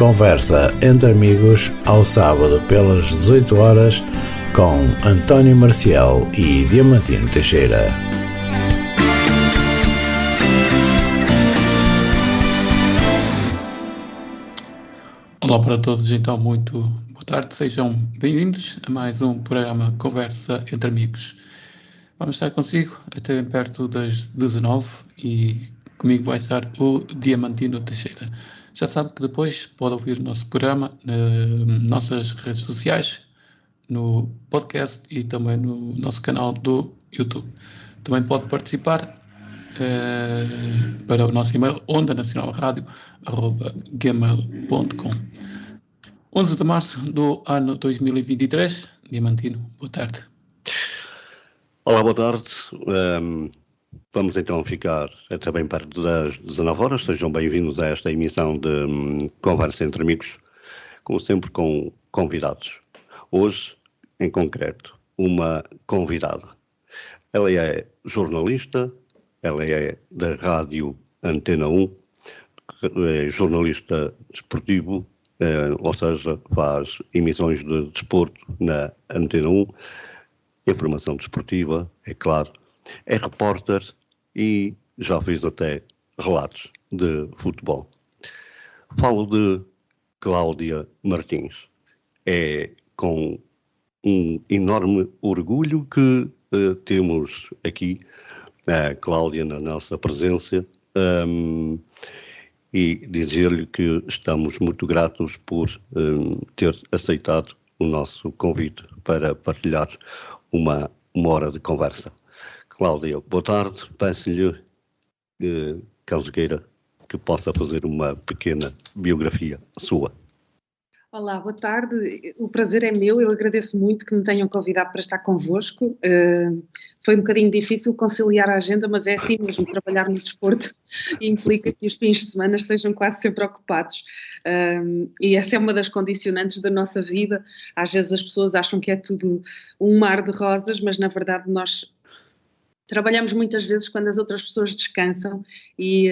Conversa entre amigos ao sábado pelas 18 horas com António Marcial e Diamantino Teixeira. Olá para todos, então muito boa tarde, sejam bem-vindos a mais um programa Conversa entre Amigos. Vamos estar consigo até perto das 19 e comigo vai estar o Diamantino Teixeira. Já sabe que depois pode ouvir o nosso programa nas nossas redes sociais, no podcast e também no nosso canal do YouTube. Também pode participar para o nosso e-mail ondanacionalradio@gmail.com. 11 de março do ano 2023. Diamantino, boa tarde. Olá, boa tarde. Vamos então ficar até bem perto das 19 horas. Sejam bem-vindos a esta emissão de Conversa entre Amigos, como sempre com convidados. Hoje, em concreto, uma convidada. Ela é jornalista, ela é da Rádio Antena 1, é jornalista desportivo, ou seja, faz emissões de desporto na Antena 1, informação desportiva, é claro, é repórter e já fez até relatos de futebol. Falo de Cláudia Martins. É com um enorme orgulho que temos aqui a Cláudia na nossa presença e dizer-lhe que estamos muito gratos por ter aceitado o nosso convite para partilhar uma hora de conversa. Cláudia, boa tarde. Peço-lhe, caso queira, que possa fazer uma pequena biografia sua. Olá, boa tarde. O prazer é meu. Eu agradeço muito que me tenham convidado para estar convosco. Foi um bocadinho difícil conciliar a agenda, mas é assim mesmo, trabalhar no desporto implica que os fins de semana estejam quase sempre ocupados. E essa é uma das condicionantes da nossa vida. Às vezes as pessoas acham que é tudo um mar de rosas, mas na verdade nós trabalhamos muitas vezes quando as outras pessoas descansam e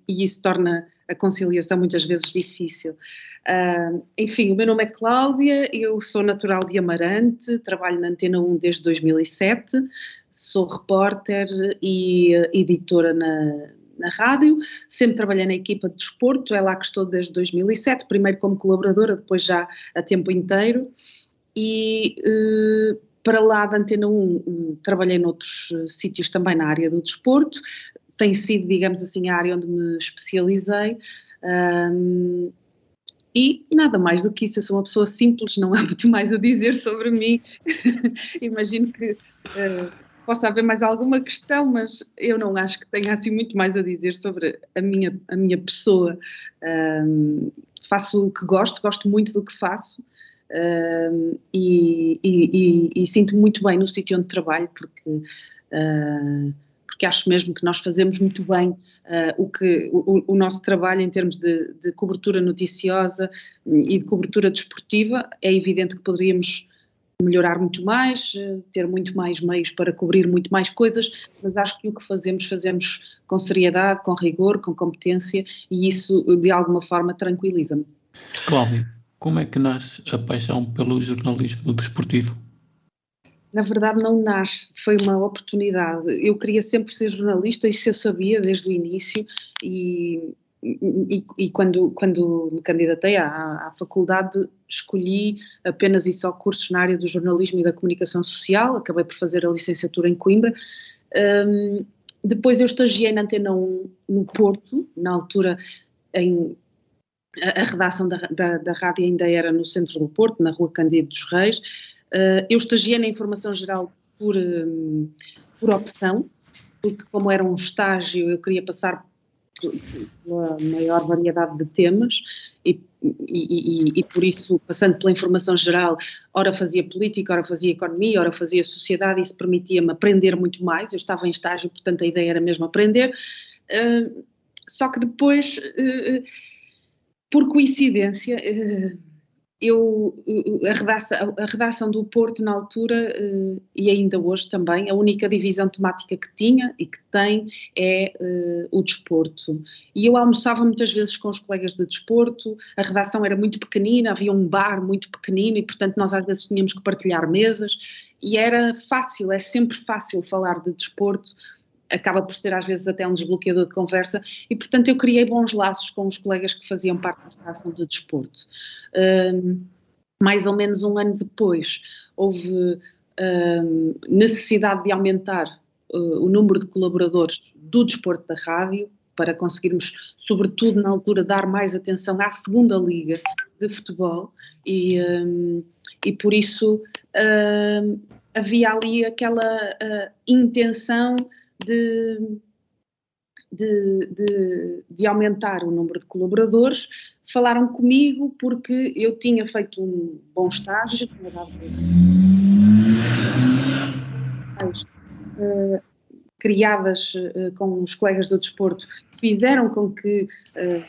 isso torna a conciliação muitas vezes difícil. Enfim, o meu nome é Cláudia, eu sou natural de Amarante, trabalho na Antena 1 desde 2007, sou repórter e editora na rádio, sempre trabalhei na equipa de desporto, é lá que estou desde 2007, primeiro como colaboradora, depois já a tempo inteiro, e para lá da Antena 1 trabalhei noutros sítios também na área do desporto, tem sido, digamos assim, a área onde me especializei, e nada mais do que isso. Eu sou uma pessoa simples, não há muito mais a dizer sobre mim. Imagino que possa haver mais alguma questão, mas eu não acho que tenha assim muito mais a dizer sobre a minha pessoa. Faço o que gosto muito do que faço, e sinto muito bem no sítio onde trabalho, porque acho mesmo que nós fazemos muito bem o nosso trabalho em termos de cobertura noticiosa e de cobertura desportiva. É evidente que poderíamos melhorar muito mais, ter muito mais meios para cobrir muito mais coisas, mas acho que o que fazemos com seriedade, com rigor, com competência, e isso de alguma forma tranquiliza-me. Cláudia, como é que nasce a paixão pelo jornalismo desportivo? Na verdade não nasce, foi uma oportunidade. Eu queria sempre ser jornalista, isso eu sabia desde o início, e quando me candidatei à faculdade escolhi apenas e só cursos na área do jornalismo e da comunicação social, acabei por fazer a licenciatura em Coimbra. Depois eu estagiei na Antena 1 no Porto, na altura a redação da rádio ainda era no centro do Porto, na Rua Cândido dos Reis. Eu estagiei na informação geral por opção, porque como era um estágio eu queria passar pela maior variedade de temas e por isso, passando pela informação geral, ora fazia política, ora fazia economia, ora fazia sociedade, isso permitia-me aprender muito mais. Eu estava em estágio, portanto a ideia era mesmo aprender, só que depois, por coincidência, a redação do Porto na altura, e ainda hoje também, a única divisão temática que tinha e que tem é o desporto. E eu almoçava muitas vezes com os colegas de desporto, a redação era muito pequenina, havia um bar muito pequenino e, portanto, nós às vezes tínhamos que partilhar mesas e era fácil, é sempre fácil falar de desporto, acaba por ser às vezes até um desbloqueador de conversa e, portanto, eu criei bons laços com os colegas que faziam parte da redação de desporto. Mais ou menos um ano depois, houve necessidade de aumentar o número de colaboradores do desporto da rádio para conseguirmos, sobretudo na altura, dar mais atenção à segunda liga de futebol e por isso havia ali aquela intenção de aumentar o número de colaboradores. Falaram comigo porque eu tinha feito um bom estágio, tinha dado criadas com os colegas do desporto, fizeram com que a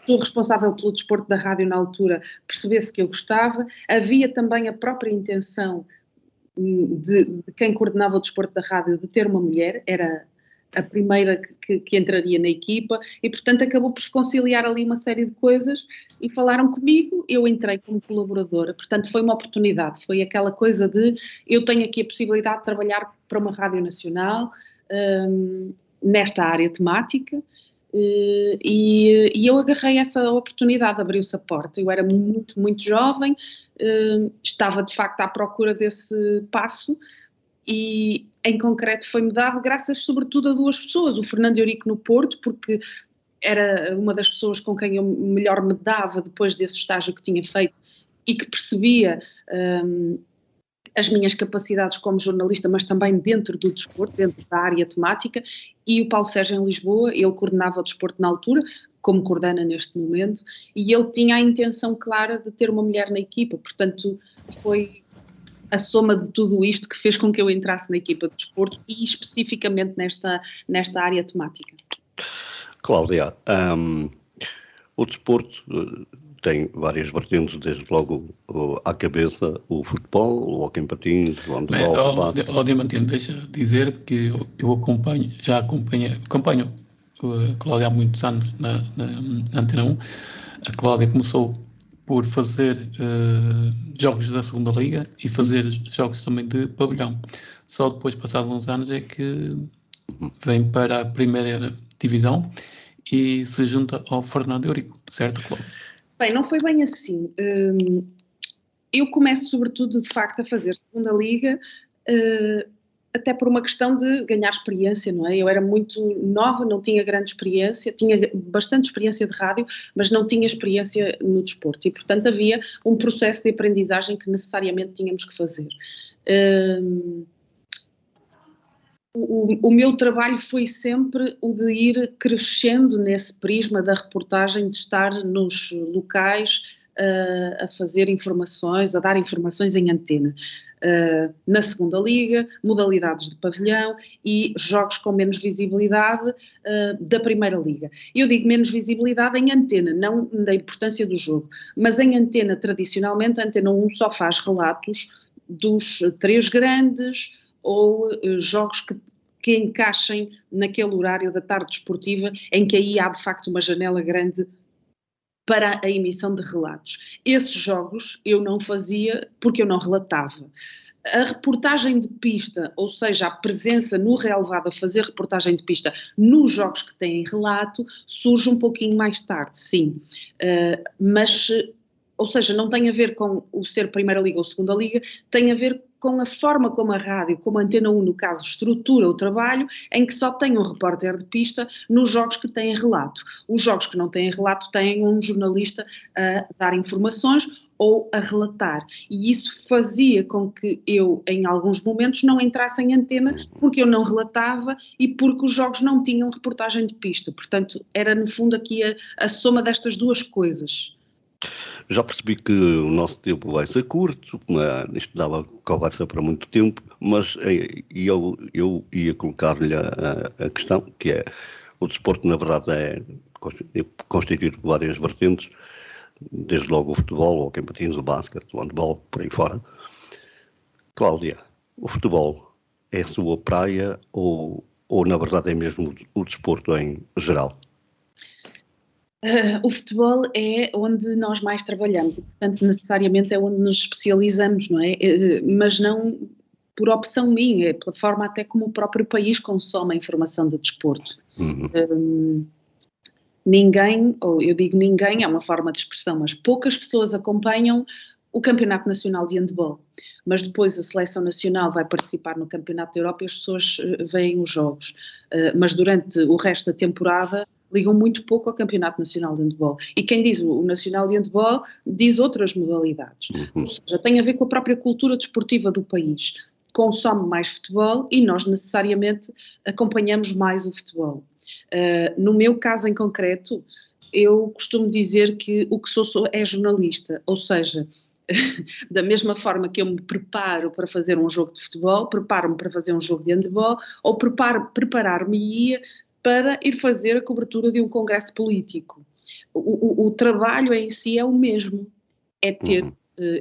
pessoa responsável pelo desporto da rádio na altura percebesse que eu gostava. Havia também a própria intenção de quem coordenava o desporto da rádio de ter uma mulher, era a primeira que entraria na equipa e, portanto, acabou por se conciliar ali uma série de coisas e falaram comigo, eu entrei como colaboradora, portanto foi uma oportunidade, foi aquela coisa de eu tenho aqui a possibilidade de trabalhar para uma rádio nacional nesta área temática e eu agarrei essa oportunidade, abriu-se a porta, eu era muito, muito jovem, estava de facto à procura desse passo e em concreto foi-me dado graças sobretudo a duas pessoas, o Fernando Eurico no Porto, porque era uma das pessoas com quem eu melhor me dava depois desse estágio que tinha feito e que percebia as minhas capacidades como jornalista, mas também dentro do desporto, dentro da área temática, e o Paulo Sérgio em Lisboa, ele coordenava o desporto na altura, como coordena neste momento, e ele tinha a intenção clara de ter uma mulher na equipa, portanto foi a soma de tudo isto que fez com que eu entrasse na equipa de desporto e especificamente nesta área temática. Cláudia, o desporto tem várias vertentes, desde logo à cabeça, o futebol, o hóquei em patins, o handebol, o Diamantino, deixa dizer que eu acompanho a Cláudia há muitos anos na Antena 1. A Cláudia começou por fazer jogos da segunda liga e fazer jogos também de pavilhão. Só depois, passados uns anos, é que vem para a primeira divisão e se junta ao Fernando Eurico, certo, Cláudia? Bem, não foi bem assim. Eu começo sobretudo, de facto, a fazer segunda liga até por uma questão de ganhar experiência, não é? Eu era muito nova, não tinha grande experiência, tinha bastante experiência de rádio, mas não tinha experiência no desporto e, portanto, havia um processo de aprendizagem que necessariamente tínhamos que fazer. O meu trabalho foi sempre o de ir crescendo nesse prisma da reportagem, de estar nos locais a fazer informações, a dar informações em antena. Na segunda liga, modalidades de pavilhão e jogos com menos visibilidade da primeira liga. Eu digo menos visibilidade em antena, não da importância do jogo, mas em antena, tradicionalmente, a Antena 1 só faz relatos dos três grandes ou jogos que encaixem naquele horário da tarde desportiva em que aí há de facto uma janela grande para a emissão de relatos. Esses jogos eu não fazia porque eu não relatava. A reportagem de pista, ou seja, a presença no relevado a fazer reportagem de pista nos jogos que têm relato, surge um pouquinho mais tarde, sim. Mas, ou seja, não tem a ver com o ser primeira liga ou segunda liga, tem a ver com a forma como a rádio, como a Antena 1, no caso, estrutura o trabalho, em que só tem um repórter de pista nos jogos que têm relato. Os jogos que não têm relato têm um jornalista a dar informações ou a relatar. E isso fazia com que eu, em alguns momentos, não entrasse em antena porque eu não relatava e porque os jogos não tinham reportagem de pista. Portanto, era, no fundo, aqui a soma destas duas coisas. Já percebi que o nosso tempo vai ser curto, isto dava conversa para muito tempo, mas eu ia colocar-lhe a questão, que é, o desporto na verdade é constituído por várias vertentes, desde logo o futebol, o hockey em patins, o basquete, o handball, por aí fora. Cláudia, o futebol é a sua praia ou na verdade é mesmo o desporto em geral? O futebol é onde nós mais trabalhamos e, portanto, necessariamente é onde nos especializamos, não é? Mas não por opção minha, é pela forma até como o próprio país consome a informação de desporto. Ninguém, ou eu digo ninguém, é uma forma de expressão, mas poucas pessoas acompanham o Campeonato Nacional de Handball. Mas depois a Seleção Nacional vai participar no Campeonato da Europa e as pessoas veem os jogos. Mas durante o resto da temporada ligam muito pouco ao Campeonato Nacional de Handball. E quem diz o Nacional de Handball diz outras modalidades. Ou seja, tem a ver com a própria cultura desportiva do país. Consome mais futebol e nós necessariamente acompanhamos mais o futebol. No meu caso em concreto, eu costumo dizer que o que sou é jornalista, ou seja, da mesma forma que eu me preparo para fazer um jogo de futebol, preparo-me para fazer um jogo de handball, ou preparar-me-ia para ir fazer a cobertura de um congresso político. O trabalho em si é o mesmo, é ter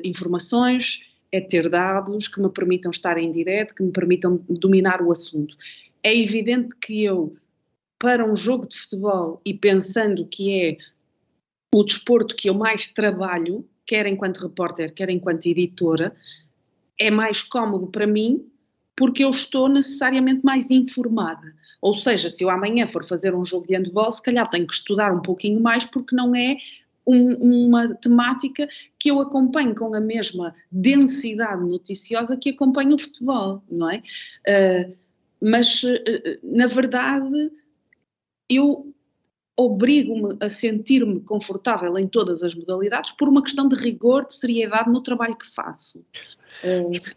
informações, é ter dados que me permitam estar em direto, que me permitam dominar o assunto. É evidente que eu, para um jogo de futebol, e pensando que é o desporto que eu mais trabalho, quer enquanto repórter, quer enquanto editora, é mais cómodo para mim porque eu estou necessariamente mais informada. Ou seja, se eu amanhã for fazer um jogo de handball, se calhar tenho que estudar um pouquinho mais porque não é uma temática que eu acompanho com a mesma densidade noticiosa que acompanho o futebol, não é? Mas, na verdade, eu obrigo-me a sentir-me confortável em todas as modalidades por uma questão de rigor, de seriedade no trabalho que faço.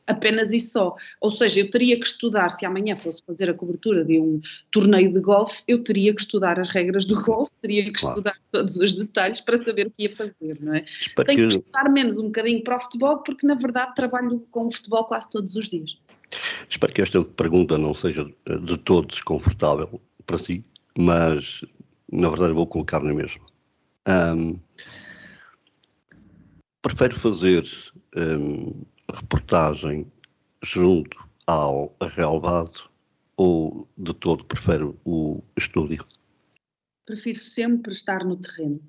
Apenas isso só. Ou seja, eu teria que estudar, se amanhã fosse fazer a cobertura de um torneio de golfe, eu teria que estudar as regras do golfe, teria que estudar todos os detalhes para saber o que ia fazer, não é? Tenho que estudar menos um bocadinho para o futebol, porque na verdade trabalho com o futebol quase todos os dias. Espero que esta pergunta não seja de todo desconfortável para si, mas na verdade vou colocar na mesma. Prefere fazer reportagem junto ao relevado ou de todo prefere o estúdio? Prefiro sempre estar no terreno.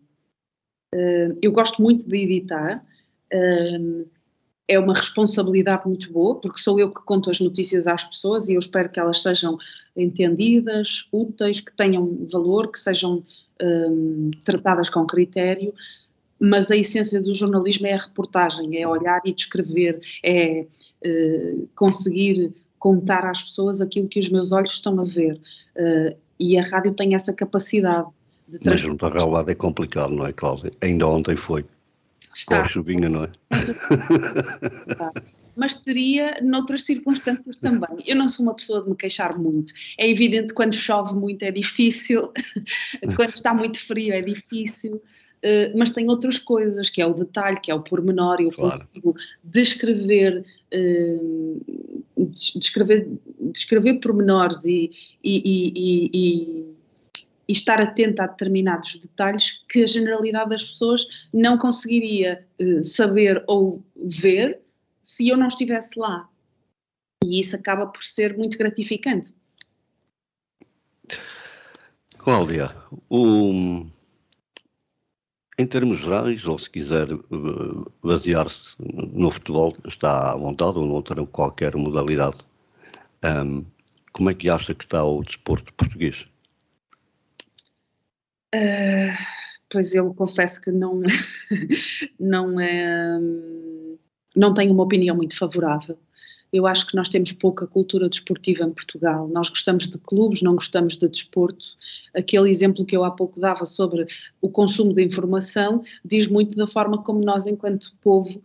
Eu gosto muito de editar. É uma responsabilidade muito boa, porque sou eu que conto as notícias às pessoas e eu espero que elas sejam entendidas, úteis, que tenham valor, que sejam tratadas com critério, mas a essência do jornalismo é a reportagem, é olhar e descrever, é conseguir contar às pessoas aquilo que os meus olhos estão a ver. E a rádio tem essa capacidade de Mas junto ao relevado é complicado, não é, Cláudia? Ainda ontem foi. Com a chuvinha, não é? Mas teria noutras circunstâncias também. Eu não sou uma pessoa de me queixar muito. É evidente que quando chove muito é difícil, quando está muito frio é difícil, mas tem outras coisas, que é o detalhe, que é o pormenor, eu consigo descrever pormenores e estar atenta a determinados detalhes que a generalidade das pessoas não conseguiria saber ou ver se eu não estivesse lá. E isso acaba por ser muito gratificante. Cláudia, em termos gerais, ou se quiser basear-se no futebol, está à vontade ou noutra qualquer modalidade, como é que acha que está o desporto português? Pois eu confesso que não tenho uma opinião muito favorável. Eu acho que nós temos pouca cultura desportiva em Portugal. Nós gostamos de clubes, não gostamos de desporto. Aquele exemplo que eu há pouco dava sobre o consumo de informação diz muito da forma como nós, enquanto povo,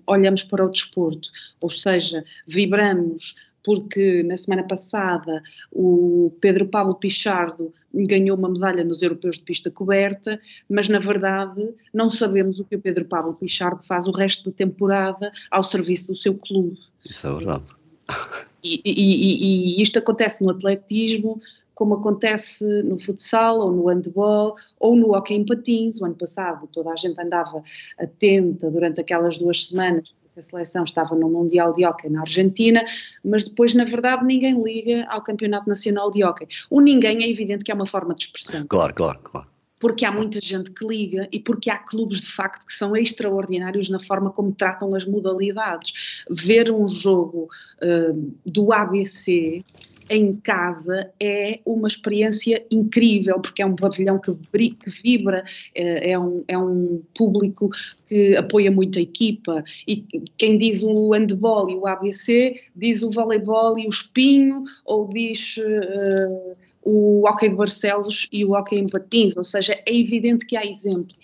olhamos para o desporto. Ou seja, vibramos porque na semana passada o Pedro Pablo Pichardo ganhou uma medalha nos Europeus de Pista Coberta, mas na verdade não sabemos o que o Pedro Pablo Pichardo faz o resto da temporada ao serviço do seu clube. Isso é verdade. E isto acontece no atletismo, como acontece no futsal, ou no handball, ou no hóquei em patins. O ano passado toda a gente andava atenta durante aquelas 2 semanas, porque a seleção estava no Mundial de Hóquei na Argentina, mas depois, na verdade, ninguém liga ao Campeonato Nacional de Hóquei. O ninguém é evidente que é uma forma de expressão. Claro. Porque há muita gente que liga e porque há clubes de facto que são extraordinários na forma como tratam as modalidades. Ver um jogo do ABC em casa é uma experiência incrível, porque é um pavilhão que vibra, é um público que apoia muito a equipa, e quem diz o handball e o ABC diz o voleibol e o espinho, ou diz o hóquei de Barcelos e o hóquei em patins, ou seja, é evidente que há exemplos,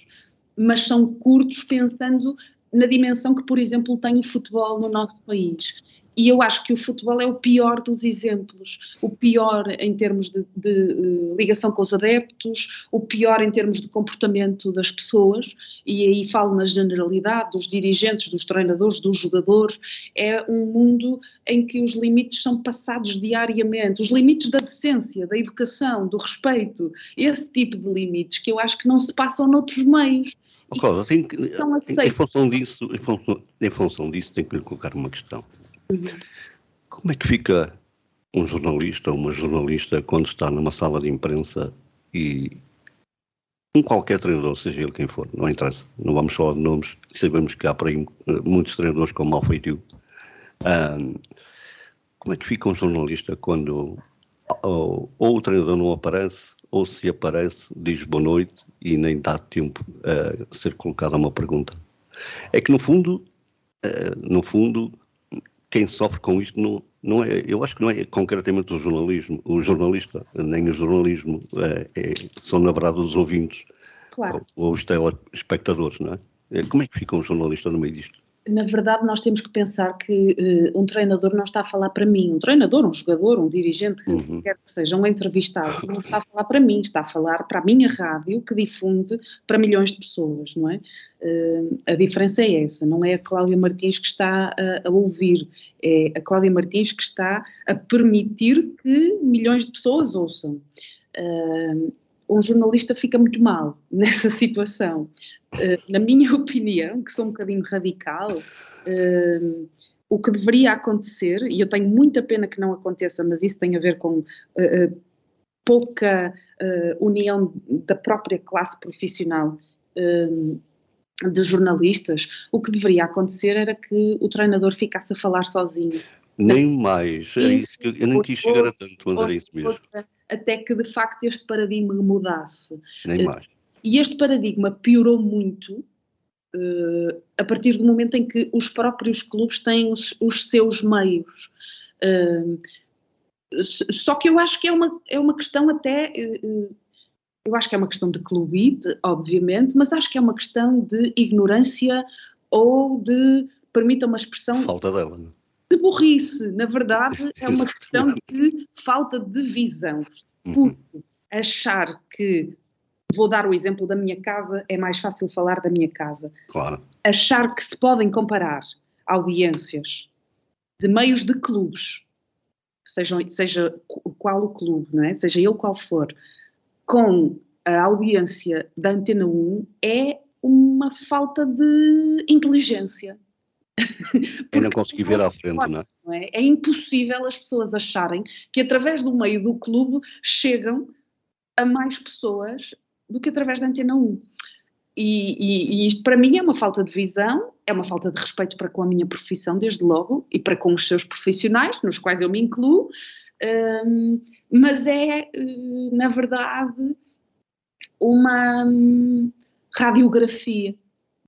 mas são curtos pensando na dimensão que, por exemplo, tem o futebol no nosso país. E eu acho que o futebol é o pior dos exemplos, o pior em termos de ligação com os adeptos, o pior em termos de comportamento das pessoas, e aí falo na generalidade, dos dirigentes, dos treinadores, dos jogadores. É um mundo em que os limites são passados diariamente, os limites da decência, da educação, do respeito, esse tipo de limites que eu acho que não se passam noutros meios. Cláudia, em função disso, tenho que lhe colocar uma questão. Como é que fica um jornalista ou uma jornalista quando está numa sala de imprensa e qualquer treinador, seja ele quem for, não interessa, não vamos falar de nomes, sabemos que há por aí muitos treinadores com mau feitio. Como é que fica um jornalista quando ou o treinador não aparece, ou se aparece, diz boa noite e nem dá tempo a ser colocada uma pergunta? É que no fundo, quem sofre com isto não é, eu acho que não é concretamente o jornalista, nem o jornalismo, são na verdade os ouvintes, claro, ou os telespectadores, não é? Como é que fica um jornalista no meio disto? Na verdade, nós temos que pensar que um treinador não está a falar para mim. Um treinador, um jogador, um dirigente, quer que seja um entrevistado, não está a falar para mim, está a falar para a minha rádio, que difunde para milhões de pessoas, não é? A diferença é essa, não é a Cláudia Martins que está a ouvir, é a Cláudia Martins que está a permitir que milhões de pessoas ouçam. Um jornalista fica muito mal nessa situação. Na minha opinião, que sou um bocadinho radical, o que deveria acontecer, e eu tenho muita pena que não aconteça, mas isso tem a ver com pouca união da própria classe profissional de jornalistas, o que deveria acontecer era que o treinador ficasse a falar sozinho. Nem mais, é isso que eu nem quis chegar a tanto, mas era isso mesmo. Até que de facto este paradigma mudasse. Nem mais. E este paradigma piorou muito a partir do momento em que os próprios clubes têm os seus meios. Só que eu acho que é uma questão até... eu acho que é uma questão de clubite, obviamente, mas acho que é uma questão de ignorância ou de, permita uma expressão... Falta dela, não é? De burrice, na verdade, é uma questão de falta de visão. Porque achar que, vou dar o exemplo da minha casa, é mais fácil falar da minha casa. Claro. Achar que se podem comparar audiências de meios de clubes, seja qual o clube, não é? Seja ele qual for, com a audiência da Antena 1, é uma falta de inteligência. Eu não consegui ver à frente, não é? É impossível as pessoas acharem que através do meio do clube chegam a mais pessoas do que através da Antena 1. E isto para mim é uma falta de visão, é uma falta de respeito para com a minha profissão, desde logo, e para com os seus profissionais, nos quais eu me incluo, mas é, na verdade, uma radiografia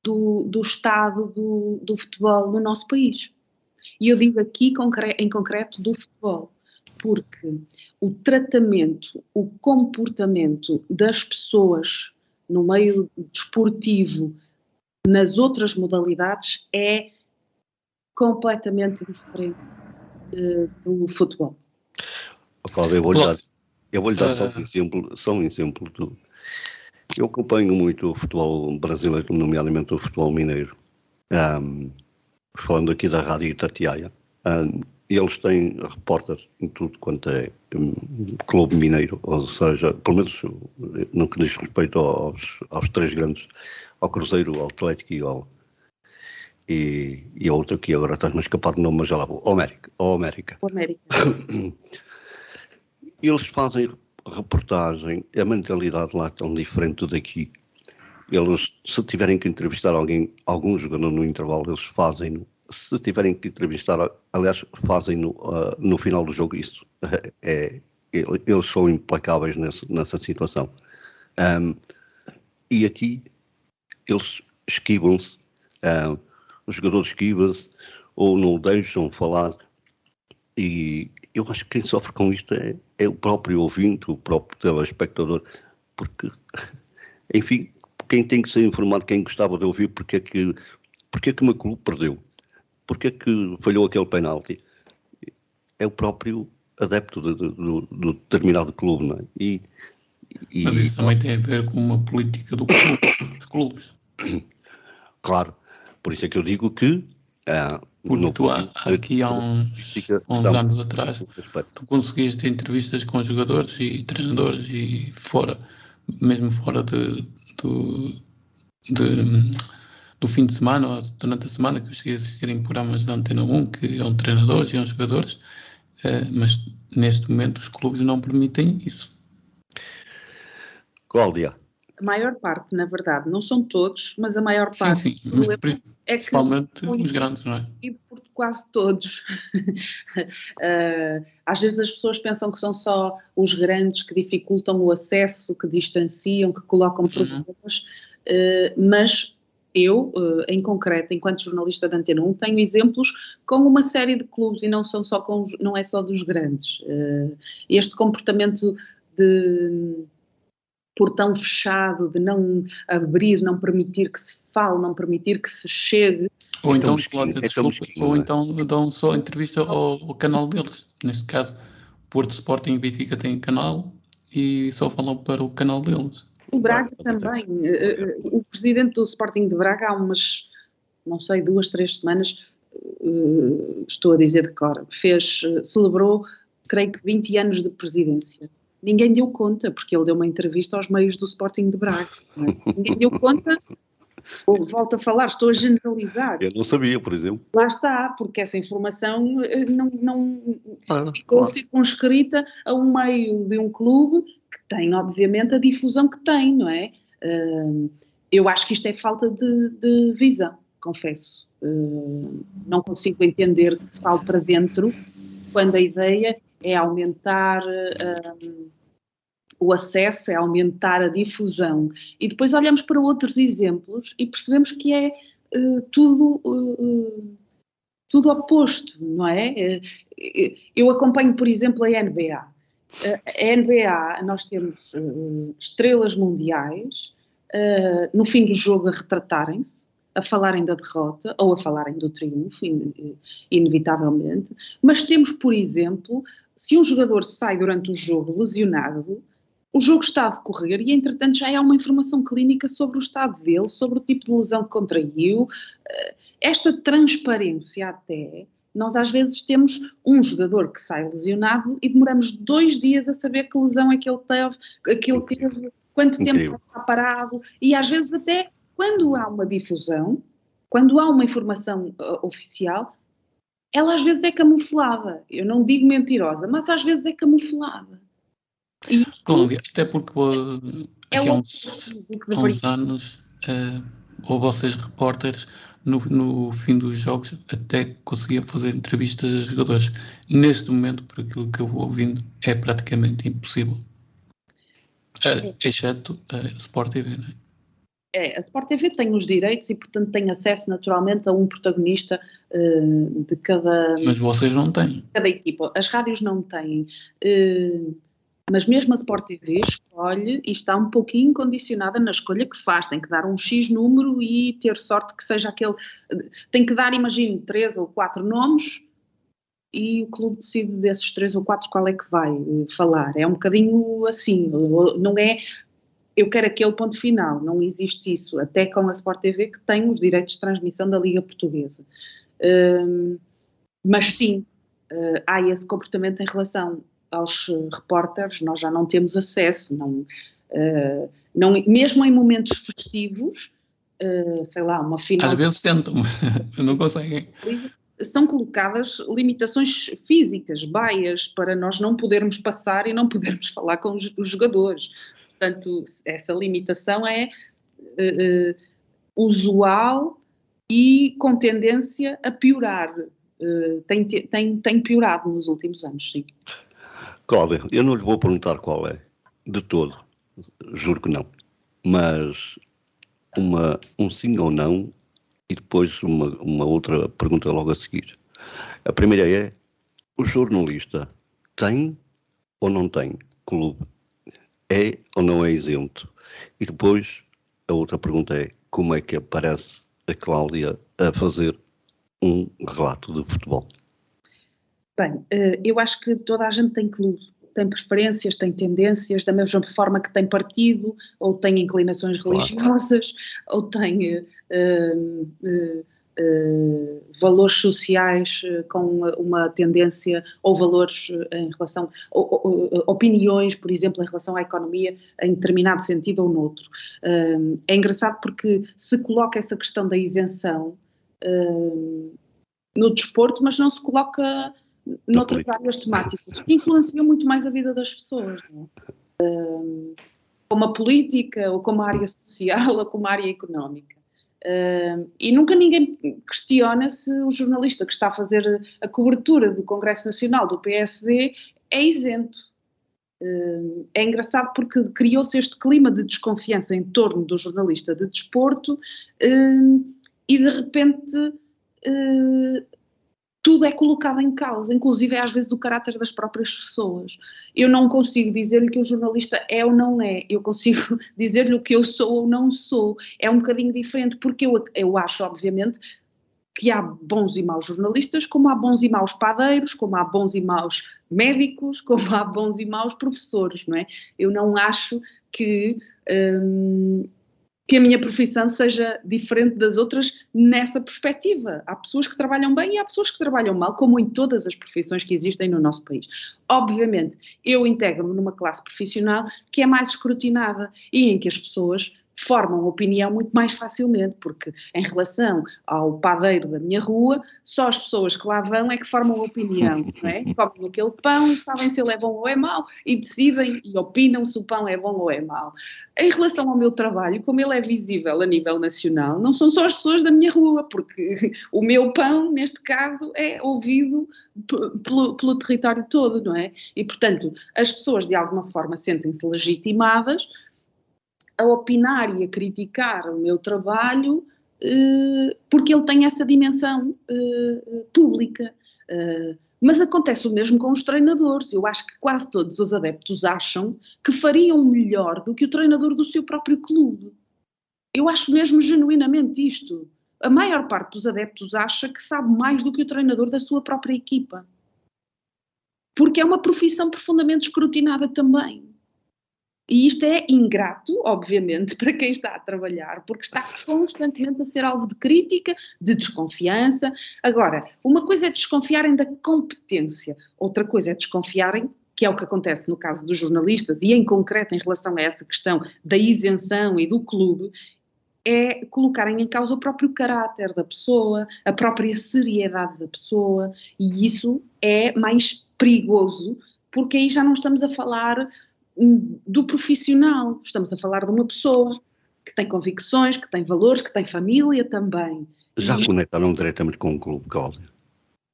do estado do futebol no nosso país. E eu digo aqui em concreto do futebol, porque o tratamento, o comportamento das pessoas no meio desportivo, nas outras modalidades, é completamente diferente do futebol. Cláudia, eu vou-lhe dar só um exemplo. Eu acompanho muito o futebol brasileiro, nomeadamente o futebol mineiro, falando aqui da Rádio Itatiaia. eles têm repórteres em tudo quanto é clube mineiro, ou seja, pelo menos no que diz respeito aos três grandes, ao Cruzeiro, ao Atlético e a outra que agora está-me a escapar do nome, mas já lá vou, ao América. O América. Eles fazem reportagem, a mentalidade lá é tão diferente daqui. Eles, se tiverem que entrevistar algum jogador no intervalo, eles fazem-no. Se tiverem que entrevistar, aliás, fazem-no no final do jogo. Isso eles são implacáveis nessa situação. E aqui eles esquivam-se, os jogadores esquivam-se ou não deixam falar. E eu acho que quem sofre com isto é o próprio ouvinte, o próprio telespectador, porque, enfim, quem tem que ser informado, quem gostava de ouvir porque é que o meu clube perdeu, porque é que falhou aquele penalti, é o próprio adepto do determinado clube, não é? Mas isso também tem a ver com uma política dos clubes. Claro, por isso é que eu digo que... Porque tu aqui há uns anos atrás, tu conseguiste entrevistas com jogadores e treinadores e mesmo fora do fim de semana ou durante a semana, que eu cheguei a assistir em programas da Antena 1, que iam treinadores e iam jogadores, mas neste momento os clubes não permitem isso. Cláudia. A maior parte, na verdade, não são todos, mas a maior parte. Sim, mas principalmente os grandes, não é? E por quase todos. Às vezes as pessoas pensam que são só os grandes que dificultam o acesso, que distanciam, que colocam problemas, mas eu, em concreto, enquanto jornalista da Antena 1, tenho exemplos com uma série de clubes e não é só dos grandes. Este comportamento de portão fechado, de não abrir, não permitir que se fale, não permitir que se chegue. Ou então, dão só entrevista ao canal deles. Neste caso, Porto, Sporting e Benfica têm canal e só falam para o canal deles. O Braga também. O presidente do Sporting de Braga há umas, não sei, 2, 3 semanas, estou a dizer de cor, celebrou, creio que 20 anos de presidência. Ninguém deu conta, porque ele deu uma entrevista aos meios do Sporting de Braga. Não é? Ninguém deu conta. Volto a falar, estou a generalizar. Eu não sabia, por exemplo. Lá está, porque essa informação não ficou circunscrita a um meio de um clube que tem, obviamente, a difusão que tem, não é? Eu acho que isto é falta de visão, confesso. Não consigo entender que se fale para dentro quando a ideia é aumentar o acesso, é aumentar a difusão. E depois olhamos para outros exemplos e percebemos que é tudo oposto, não é? Eu acompanho, por exemplo, a NBA. A NBA, nós temos estrelas mundiais, no fim do jogo a retratarem-se, a falarem da derrota ou a falarem do triunfo, inevitavelmente, mas temos, por exemplo, se um jogador sai durante o jogo lesionado, o jogo está a decorrer e, entretanto, já há uma informação clínica sobre o estado dele, sobre o tipo de lesão que contraiu. Esta transparência até, nós às vezes temos um jogador que sai lesionado e demoramos 2 dias a saber que lesão é que ele teve, quanto tempo está parado, e às vezes até quando há uma difusão, quando há uma informação oficial, ela às vezes é camuflada. Eu não digo mentirosa, mas às vezes é camuflada. Cláudia, até porque aqui há uns anos ou vocês repórteres no fim dos jogos até conseguiam fazer entrevistas a jogadores. Neste momento, por aquilo que eu vou ouvindo, é praticamente impossível. Exceto a Sport TV, não é? A Sport TV tem os direitos e, portanto, tem acesso naturalmente a um protagonista de cada... Mas vocês não têm. Cada equipa. As rádios não têm. Mas mesmo a Sport TV escolhe e está um pouquinho condicionada na escolha que faz. Tem que dar um X número e ter sorte que seja aquele... Tem que dar, imagino, 3 ou 4 nomes e o clube decide desses 3 ou 4 qual é que vai falar. É um bocadinho assim, não é... Eu quero aquele ponto final, não existe isso, até com a Sport TV que tem os direitos de transmissão da Liga Portuguesa. Mas sim, há esse comportamento em relação aos repórteres, nós já não temos acesso, não, mesmo em momentos festivos, sei lá, uma final... Às vezes tentam, não conseguem. São colocadas limitações físicas, baias, para nós não podermos passar e não podermos falar com os jogadores. Portanto, essa limitação é usual e com tendência a piorar. Tem piorado nos últimos anos, sim. Cláudia, eu não lhe vou perguntar qual é, de todo, juro que não, mas um sim ou não, e depois uma outra pergunta logo a seguir. A primeira é, o jornalista tem ou não tem clube? É ou não é isento? E depois, a outra pergunta é, como é que aparece a Cláudia a fazer um relato de futebol? Bem, eu acho que toda a gente tem clube, tem preferências, tem tendências, da mesma forma que tem partido, ou tem inclinações religiosas, ou tem valores sociais com uma tendência, ou valores em relação, opiniões, por exemplo, em relação à economia, em determinado sentido ou noutro. É engraçado porque se coloca essa questão da isenção no desporto, mas não se coloca noutras áreas temáticas, que influenciam muito mais a vida das pessoas, não é? Como a política, ou como a área social, ou como a área económica. E nunca ninguém questiona se o jornalista que está a fazer a cobertura do Congresso Nacional do PSD é isento. É engraçado porque criou-se este clima de desconfiança em torno do jornalista de desporto e de repente tudo é colocado em causa, inclusive às vezes o caráter das próprias pessoas. Eu não consigo dizer-lhe que o jornalista é ou não é, eu consigo dizer-lhe o que eu sou ou não sou. É um bocadinho diferente, porque eu acho, obviamente, que há bons e maus jornalistas, como há bons e maus padeiros, como há bons e maus médicos, como há bons e maus professores, não é? Eu não acho que a minha profissão seja diferente das outras nessa perspectiva. Há pessoas que trabalham bem e há pessoas que trabalham mal, como em todas as profissões que existem no nosso país. Obviamente, eu integro-me numa classe profissional que é mais escrutinada e em que as pessoas formam opinião muito mais facilmente, porque em relação ao padeiro da minha rua, só as pessoas que lá vão é que formam opinião, não é? Comem aquele pão, sabem se ele é bom ou é mau e decidem e opinam se o pão é bom ou é mau. Em relação ao meu trabalho, como ele é visível a nível nacional, não são só as pessoas da minha rua, porque o meu pão, neste caso, é ouvido pelo território todo, não é? E, portanto, as pessoas de alguma forma sentem-se legitimadas a opinar e a criticar o meu trabalho porque ele tem essa dimensão pública. Mas acontece o mesmo com os treinadores. Eu acho que quase todos os adeptos acham que fariam melhor do que o treinador do seu próprio clube. Eu acho mesmo genuinamente isto. A maior parte dos adeptos acha que sabe mais do que o treinador da sua própria equipa. Porque é uma profissão profundamente escrutinada também. E isto é ingrato, obviamente, para quem está a trabalhar, porque está constantemente a ser alvo de crítica, de desconfiança. Agora, uma coisa é desconfiarem da competência, outra coisa é desconfiarem, que é o que acontece no caso dos jornalistas, e em concreto em relação a essa questão da isenção e do clube, é colocarem em causa o próprio caráter da pessoa, a própria seriedade da pessoa, e isso é mais perigoso, porque aí já não estamos a falar do profissional, estamos a falar de uma pessoa que tem convicções, que tem valores, que tem família também. Já conectaram diretamente com o clube, Cláudia?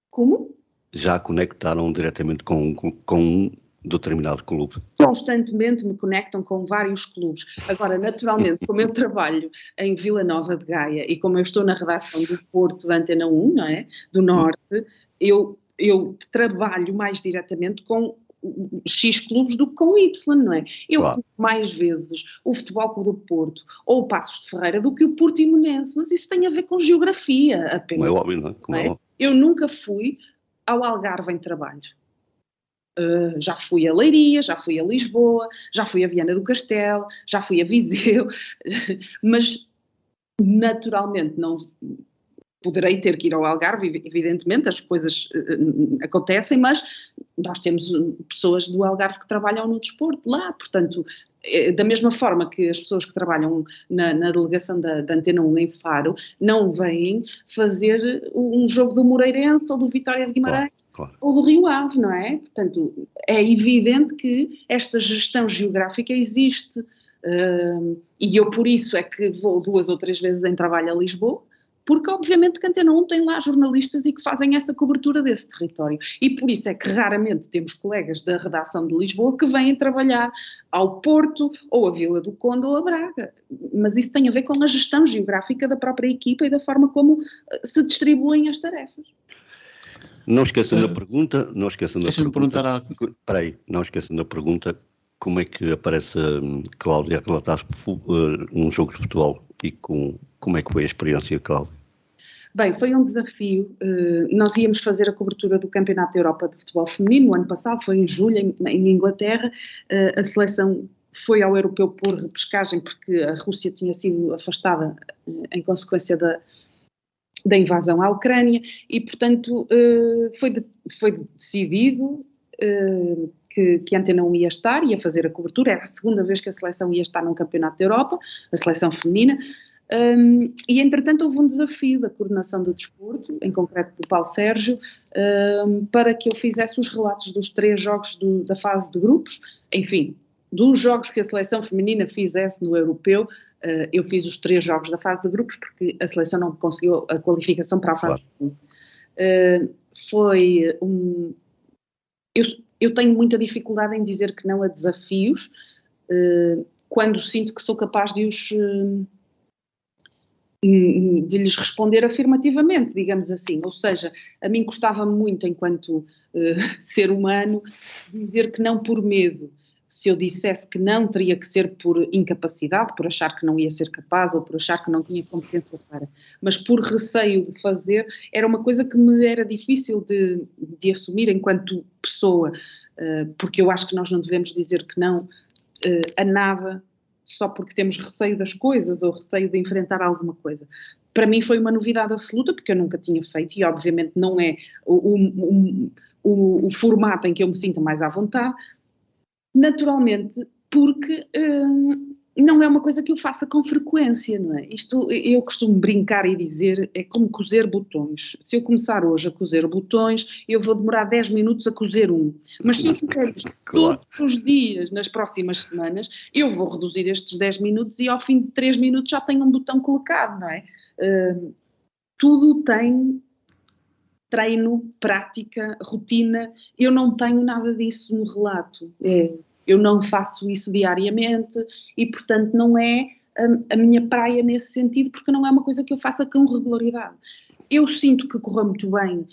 Como? Já conectaram diretamente com um determinado clube? Constantemente me conectam com vários clubes. Agora, naturalmente, como eu trabalho em Vila Nova de Gaia e como eu estou na redação do Porto da Antena 1, não é? Do Norte, eu trabalho mais diretamente com X clubes do que com Y, não é? Eu Claro. mais vezes o Futebol Clube do Porto ou o Passos de Ferreira do que o Portimonense, mas isso tem a ver com geografia apenas. Como é óbvio, não é? Como é óbvio. Eu nunca fui ao Algarve em trabalho. Já fui a Leiria, já fui a Lisboa, já fui a Viana do Castelo, já fui a Viseu, mas naturalmente não... poderei ter que ir ao Algarve, evidentemente, as coisas acontecem, mas nós temos pessoas do Algarve que trabalham no desporto lá, portanto, da mesma forma que as pessoas que trabalham na delegação da Antena 1 em Faro não vêm fazer um jogo do Moreirense ou do Vitória de Guimarães. Claro. Ou do Rio Ave, não é? Portanto, é evidente que esta gestão geográfica existe, e eu por isso é que vou 2 ou 3 vezes em trabalho a Lisboa, porque obviamente que a Antena 1 tem lá jornalistas e que fazem essa cobertura desse território, e por isso é que raramente temos colegas da redação de Lisboa que vêm trabalhar ao Porto, ou a Vila do Conde, ou a Braga, mas isso tem a ver com a gestão geográfica da própria equipa e da forma como se distribuem as tarefas. Não esquecendo a pergunta, Deixa-me perguntar não esquecendo a pergunta, como é que aparece Cláudia a relatar um jogo de futebol e como é que foi a experiência, Cláudia? Bem, foi um desafio. Nós íamos fazer a cobertura do Campeonato da Europa de Futebol Feminino, o ano passado, foi em julho, em Inglaterra. A seleção foi ao europeu por repescagem, porque a Rússia tinha sido afastada em consequência da invasão à Ucrânia, e, portanto, foi decidido que a Antena 1 ia estar, ia fazer a cobertura. Era a segunda vez que a seleção ia estar num campeonato da Europa, a seleção feminina, e, entretanto, houve um desafio da coordenação do desporto, em concreto do Paulo Sérgio, para que eu fizesse os relatos dos 3 jogos da fase de grupos, enfim, dos jogos que a seleção feminina fizesse no europeu. Eu fiz os 3 jogos da fase de grupos porque a seleção não conseguiu a qualificação para a fase de grupos. Eu tenho muita dificuldade em dizer que não a desafios, quando sinto que sou capaz de lhes responder afirmativamente, digamos assim. Ou seja, a mim custava-me muito, enquanto ser humano, dizer que não por medo. Se eu dissesse que não, teria que ser por incapacidade, por achar que não ia ser capaz ou por achar que não tinha competência para. Mas por receio de fazer, era uma coisa que me era difícil de assumir enquanto pessoa, porque eu acho que nós não devemos dizer que não a nada só porque temos receio das coisas ou receio de enfrentar alguma coisa. Para mim foi uma novidade absoluta, porque eu nunca tinha feito, e obviamente não é o formato em que eu me sinto mais à vontade. Naturalmente, porque não é uma coisa que eu faça com frequência, não é? Isto, eu costumo brincar e dizer, é como cozer botões. Se eu começar hoje a cozer botões, eu vou demorar 10 minutos a cozer um. Mas se eu fizer isto todos os dias, nas próximas semanas, eu vou reduzir estes 10 minutos e ao fim de 3 minutos já tenho um botão colocado, não é? Tudo tem treino, prática, rotina. Eu não tenho nada disso no relato. Eu não faço isso diariamente e, portanto, não é a minha praia nesse sentido, porque não é uma coisa que eu faça com regularidade. Eu sinto que correu muito bem,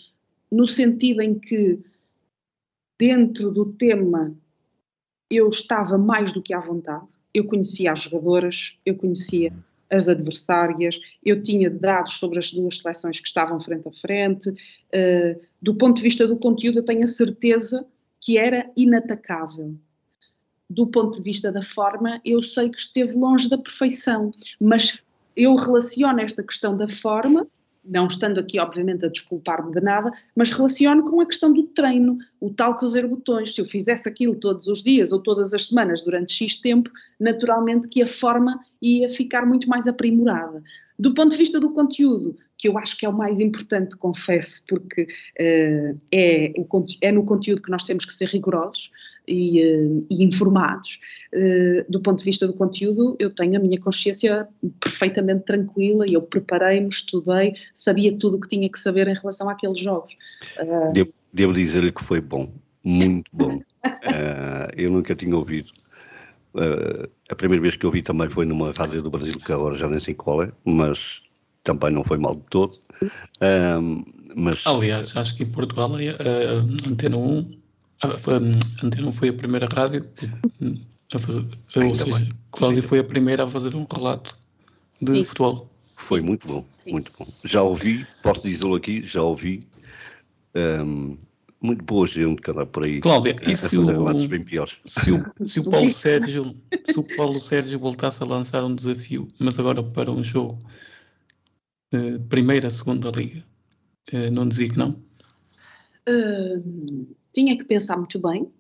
no sentido em que, dentro do tema, eu estava mais do que à vontade. Eu conhecia as jogadoras, eu conhecia as adversárias, eu tinha dados sobre as 2 seleções que estavam frente a frente. Do ponto de vista do conteúdo, eu tenho a certeza que era inatacável. Do ponto de vista da forma, eu sei que esteve longe da perfeição, mas eu relaciono esta questão da forma, não estando aqui obviamente a desculpar-me de nada, mas relaciono com a questão do treino, o tal cozer botões. Se eu fizesse aquilo todos os dias ou todas as semanas durante X tempo, naturalmente que a forma ia ficar muito mais aprimorada. Do ponto de vista do conteúdo, que eu acho que é o mais importante, confesso, porque é no conteúdo que nós temos que ser rigorosos e informados. Do ponto de vista do conteúdo, eu tenho a minha consciência perfeitamente tranquila e eu preparei-me, estudei, sabia tudo o que tinha que saber em relação àqueles jogos. Devo dizer-lhe que foi bom, muito bom. Eu nunca tinha ouvido. A primeira vez que eu ouvi também foi numa rádio do Brasil, que agora já nem sei qual é, mas também não foi mal de todo. Aliás, acho que em Portugal a Antena 1 foi a primeira rádio a fazer, ou seja, Cláudia foi a primeira a fazer um relato de futebol. Foi muito bom, muito bom. Já ouvi, posso dizê-lo aqui, já ouvi muito boa gente que anda por aí. Cláudia, e se o Paulo Sérgio... se o Paulo Sérgio voltasse a lançar um desafio, mas agora para um jogo Primeira, Segunda Liga. Não dizia que não? Tinha que pensar muito bem,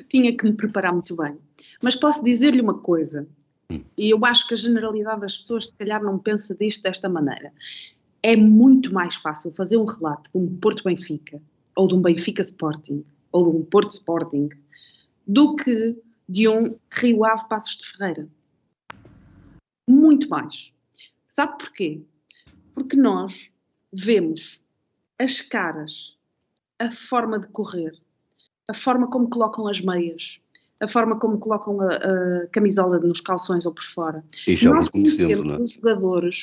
tinha que me preparar muito bem, mas posso dizer-lhe uma coisa, e eu acho que a generalidade das pessoas se calhar não pensa disto desta maneira. É muito mais fácil fazer um relato de um Porto Benfica, ou de um Benfica Sporting, ou de um Porto Sporting, do que de um Rio Ave Paços de Ferreira. Muito mais. Sabe porquê? Porque nós vemos as caras, a forma de correr, a forma como colocam as meias, a forma como colocam a camisola nos calções ou por fora. E já Nós conhecendo, conhecemos os jogadores,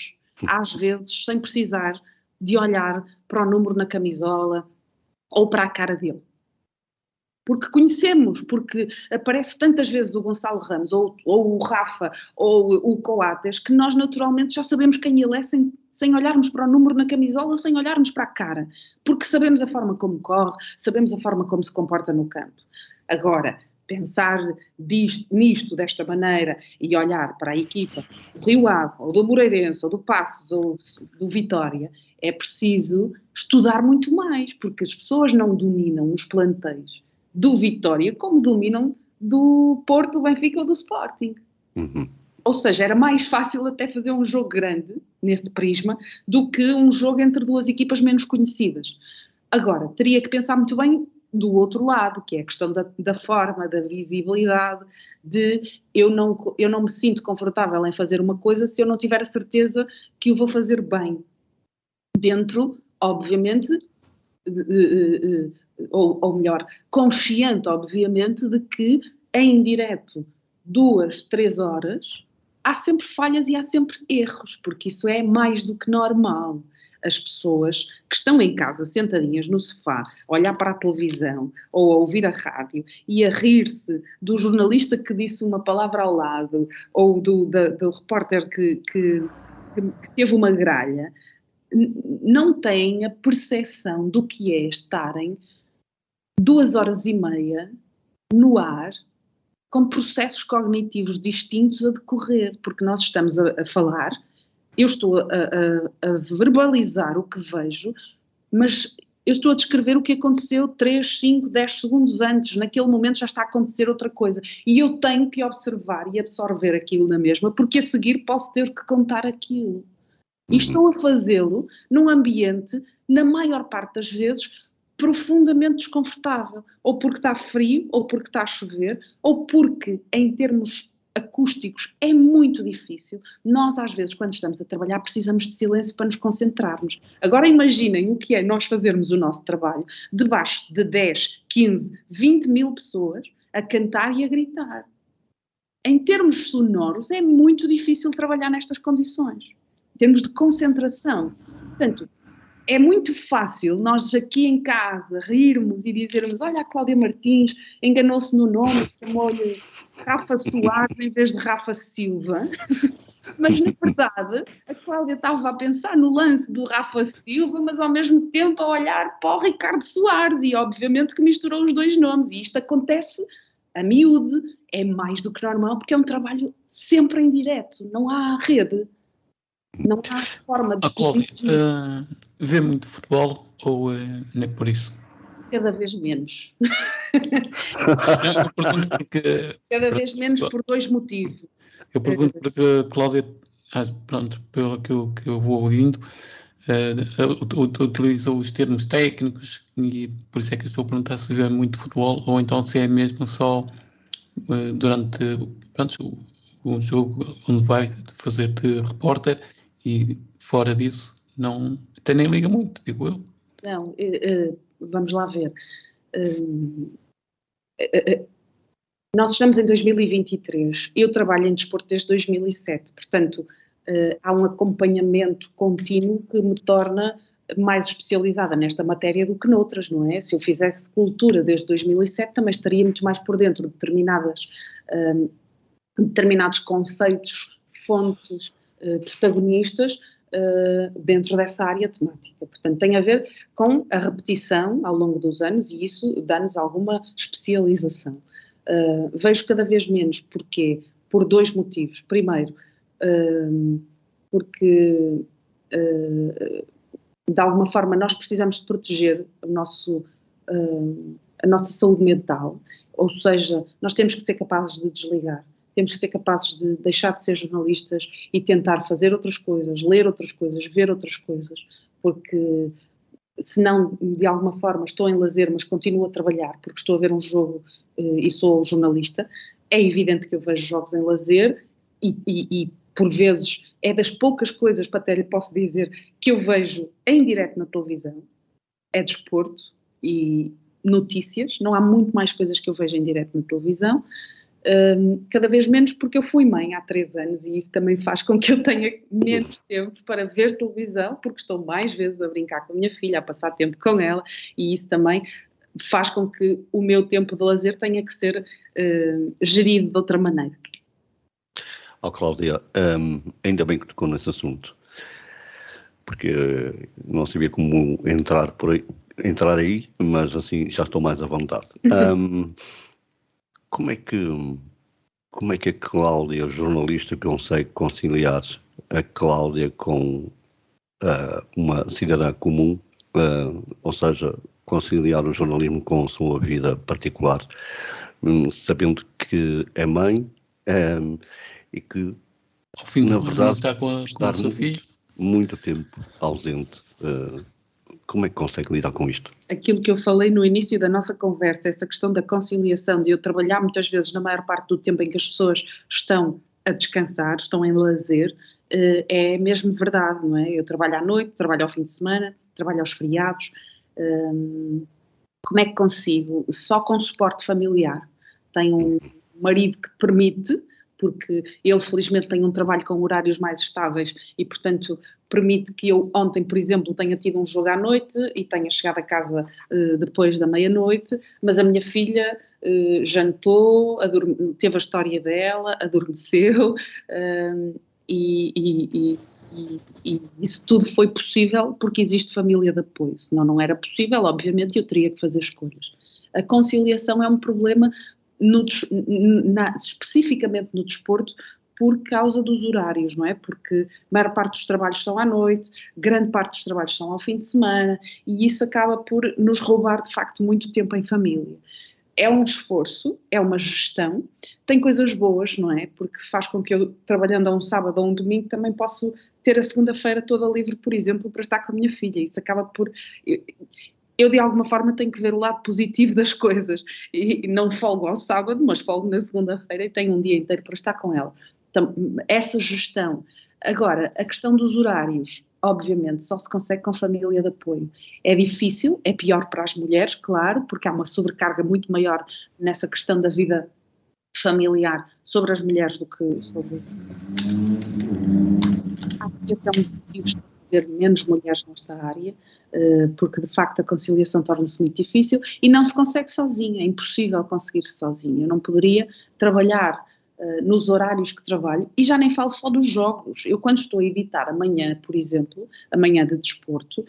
às vezes, sem precisar de olhar para o número na camisola ou para a cara dele. Porque conhecemos, porque aparece tantas vezes o Gonçalo Ramos, ou o Rafa, ou o Coates, que nós naturalmente já sabemos quem ele é sem olharmos para o número na camisola, sem olharmos para a cara. Porque sabemos a forma como corre, sabemos a forma como se comporta no campo. Agora, pensar nisto desta maneira e olhar para a equipa do Rio Ave, ou do Moreirense, ou do Passos, ou do Vitória, é preciso estudar muito mais, porque as pessoas não dominam os plantéis do Vitória como dominam do Porto, do Benfica ou do Sporting. Ou seja, era mais fácil até fazer um jogo grande, nesse prisma, do que um jogo entre duas equipas menos conhecidas. Agora, teria que pensar muito bem do outro lado, que é a questão da forma, da visibilidade, de eu não me sinto confortável em fazer uma coisa se eu não tiver a certeza que o vou fazer bem. Dentro, obviamente, ou melhor, consciente, obviamente, de que em direto 2, 3 horas há sempre falhas e há sempre erros, porque isso é mais do que normal. As pessoas que estão em casa sentadinhas no sofá, a olhar para a televisão ou a ouvir a rádio e a rir-se do jornalista que disse uma palavra ao lado ou do repórter que teve uma gralha, não têm a percepção do que é estarem 2 horas e meia no ar com processos cognitivos distintos a decorrer, porque nós estamos a falar, eu estou a verbalizar o que vejo, mas eu estou a descrever o que aconteceu 3, 5, 10 segundos antes, naquele momento já está a acontecer outra coisa, e eu tenho que observar e absorver aquilo na mesma, porque a seguir posso ter que contar aquilo. E estou a fazê-lo num ambiente, na maior parte das vezes, profundamente desconfortável. Ou porque está frio, ou porque está a chover, ou porque, em termos acústicos, é muito difícil. Nós, às vezes, quando estamos a trabalhar, precisamos de silêncio para nos concentrarmos. Agora imaginem o que é nós fazermos o nosso trabalho debaixo de 10, 15, 20 mil pessoas a cantar e a gritar. Em termos sonoros, é muito difícil trabalhar nestas condições. Em termos de concentração. Portanto, é muito fácil nós aqui em casa rirmos e dizermos: olha, a Cláudia Martins enganou-se no nome, chamou-lhe Rafa Soares em vez de Rafa Silva. Mas, na verdade, a Cláudia estava a pensar no lance do Rafa Silva, mas ao mesmo tempo a olhar para o Ricardo Soares e, obviamente, que misturou os dois nomes. E isto acontece a miúde, é mais do que normal, porque é um trabalho sempre em direto, não há rede. Não há forma de... Cláudia, vê muito futebol ou nem por isso? Cada vez menos. Eu pergunto porque... Cada vez menos por 2 motivos. Eu pergunto porque Cláudia, pronto, pelo que eu vou ouvindo, utilizou os termos técnicos e por isso é que eu estou a perguntar se vê muito futebol ou então se é mesmo só durante o jogo onde vai fazer de repórter e fora disso não, até nem liga muito, digo eu. Não, vamos lá ver. Nós estamos em 2023, eu trabalho em desporto desde 2007, portanto há um acompanhamento contínuo que me torna mais especializada nesta matéria do que noutras, não é? Se eu fizesse cultura desde 2007 também estaria muito mais por dentro de determinados conceitos, fontes, protagonistas dentro dessa área temática. Portanto, tem a ver com a repetição ao longo dos anos e isso dá-nos alguma especialização. Vejo cada vez menos. Porquê? Por 2 motivos. Primeiro, porque De alguma forma nós precisamos de proteger a nossa saúde mental, ou seja, nós temos que ser capazes de desligar, temos que ser capazes de deixar de ser jornalistas e tentar fazer outras coisas, ler outras coisas, ver outras coisas, porque senão, de alguma forma, estou em lazer, mas continuo a trabalhar porque estou a ver um jogo e sou jornalista. É evidente que eu vejo jogos em lazer e por vezes, é das poucas coisas, para até lhe posso dizer, que eu vejo em direto na televisão, é desporto e notícias. Não há muito mais coisas que eu vejo em direto na televisão. Cada vez menos porque eu fui mãe há 3 anos e isso também faz com que eu tenha menos tempo para ver televisão, porque estou mais vezes a brincar com a minha filha, a passar tempo com ela, e isso também faz com que o meu tempo de lazer tenha que ser gerido de outra maneira. Cláudia, ainda bem que tocou nesse assunto, porque não sabia como entrar aí, mas assim já estou mais à vontade. Como é que a Cláudia, jornalista, consegue conciliar a Cláudia com uma cidadã comum, ou seja, conciliar o jornalismo com a sua vida particular, sabendo que é mãe e que, ao fim de na semana, verdade, está com o seu filho? Muito tempo ausente. Como é que consegue lidar com isto? Aquilo que eu falei no início da nossa conversa, essa questão da conciliação, de eu trabalhar muitas vezes na maior parte do tempo em que as pessoas estão a descansar, estão em lazer, é mesmo verdade, não é? Eu trabalho à noite, trabalho ao fim de semana, trabalho aos feriados. Como é que consigo? Só com suporte familiar. Tenho um marido que permite, porque ele felizmente tem um trabalho com horários mais estáveis e, portanto, permite que eu ontem, por exemplo, tenha tido um jogo à noite e tenha chegado a casa depois da meia-noite, mas a minha filha jantou, teve a história dela, adormeceu e isso tudo foi possível porque existe família de apoio, senão não era possível, obviamente eu teria que fazer escolhas. A conciliação é um problema especificamente no desporto, por causa dos horários, não é? Porque a maior parte dos trabalhos são à noite, grande parte dos trabalhos são ao fim de semana, e isso acaba por nos roubar, de facto, muito tempo em família. É um esforço, é uma gestão, tem coisas boas, não é? Porque faz com que eu, trabalhando a um sábado ou um domingo, também posso ter a segunda-feira toda livre, por exemplo, para estar com a minha filha. Isso acaba por... Eu, de alguma forma, tenho que ver o lado positivo das coisas. E não folgo ao sábado, mas folgo na segunda-feira e tenho um dia inteiro para estar com ela. Então, essa gestão. Agora, a questão dos horários, obviamente, só se consegue com família de apoio. É difícil, é pior para as mulheres, claro, porque há uma sobrecarga muito maior nessa questão da vida familiar sobre as mulheres do que sobre... Acho que esse é um desafio, ter menos mulheres nesta área, porque de facto a conciliação torna-se muito difícil e não se consegue sozinha, é impossível conseguir sozinha. Eu não poderia trabalhar nos horários que trabalho, e já nem falo só dos jogos. Eu, quando estou a editar amanhã, por exemplo, amanhã de desporto,